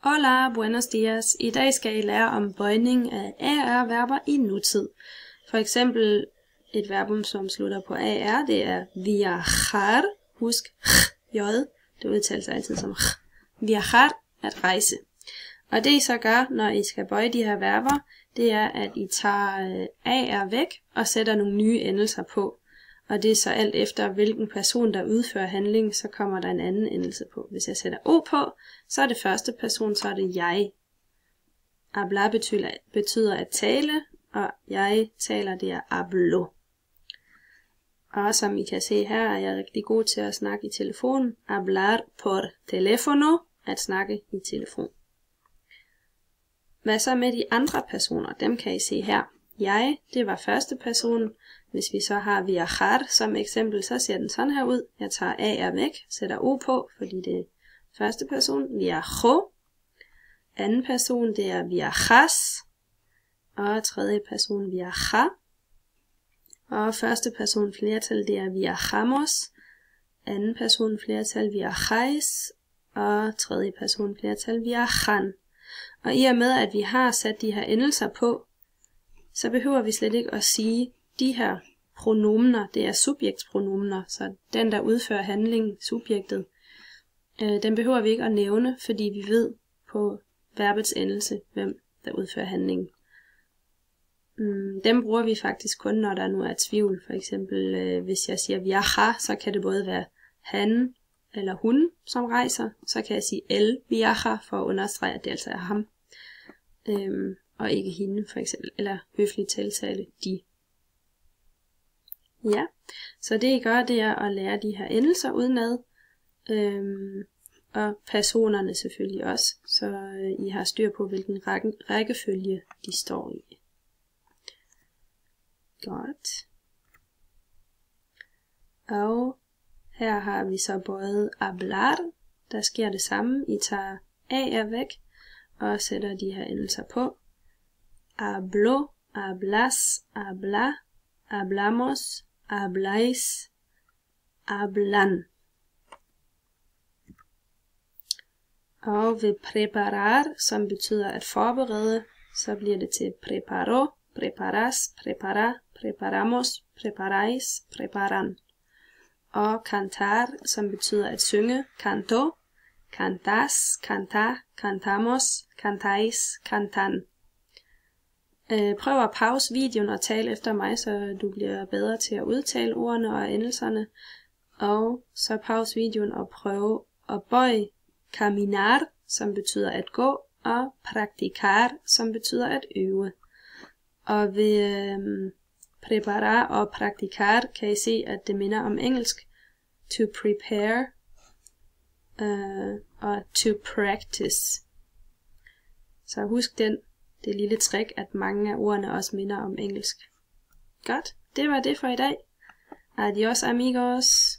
Hola, buenos dias. I dag skal I lære om bøjning af AR-verber i nutid. For eksempel et verbum, som slutter på AR, det er viajar. Husk j, det udtales altid som viajar, at rejse. Og det I så gør, når I skal bøje de her verber, det er, at I tager AR væk og sætter nogle nye endelser på. Og det er så alt efter, hvilken person, der udfører handling, så kommer der en anden endelse på. Hvis jeg sætter O på, så er det første person, så er det jeg. Habla betyder at tale, og jeg taler, det er hablo. Og som I kan se her, er jeg rigtig god til at snakke i telefon. Hablar por teléfono, at snakke i telefon. Hvad så med de andre personer? Dem kan I se her. Jeg, det var første person. Hvis vi så har viajar som eksempel, så ser den sådan her ud. Jeg tager AR væk, sætter O på, fordi det er første person. Viajo. Anden person, det er viajas. Og tredje person, viaja. Og første person flertal, det er viajamos. Anden person flertal, viajais. Og tredje person flertal, viajan. Og i og med, at vi har sat de her endelser på, så behøver vi slet ikke at sige, de her pronomener, det er subjektspronomener, så den, der udfører handlingen, subjektet, den behøver vi ikke at nævne, fordi vi ved på verbets endelse, hvem der udfører handlingen. Dem bruger vi faktisk kun, når der nu er tvivl. For eksempel, hvis jeg siger viaja, så kan det både være han eller hun, som rejser. Så kan jeg sige el viaja, for at understrege, at det altså er ham. Og ikke hende, for eksempel. Eller høflig tiltale, de. Ja, så det I gør, det er at lære de her endelser udenad. Og personerne selvfølgelig også, så I har styr på, hvilken rækkefølge de står i. Godt. Og her har vi så både hablar, der sker det samme. I tager AR væk og sætter de her endelser på. Hablo, hablas, habla, hablamos, hablais, hablan. Og ved preparar, som betyder at forberede, så bliver det til preparo, preparas, prepara, preparamos, preparais, preparan. Og cantar, som betyder at synge, canto, cantas, canta, cantamos, cantais, cantan. Prøv at pause videoen og tale efter mig, så du bliver bedre til at udtale ordene og endelserne. Og så pause videoen og prøv at bøje caminar, som betyder at gå, og practicar, som betyder at øve. Og ved preparar og practicar kan I se, at det minder om engelsk. To prepare og to practice. Så husk det lille trick, at mange af ordene også minder om engelsk. Godt, det var det for i dag. Adios amigos.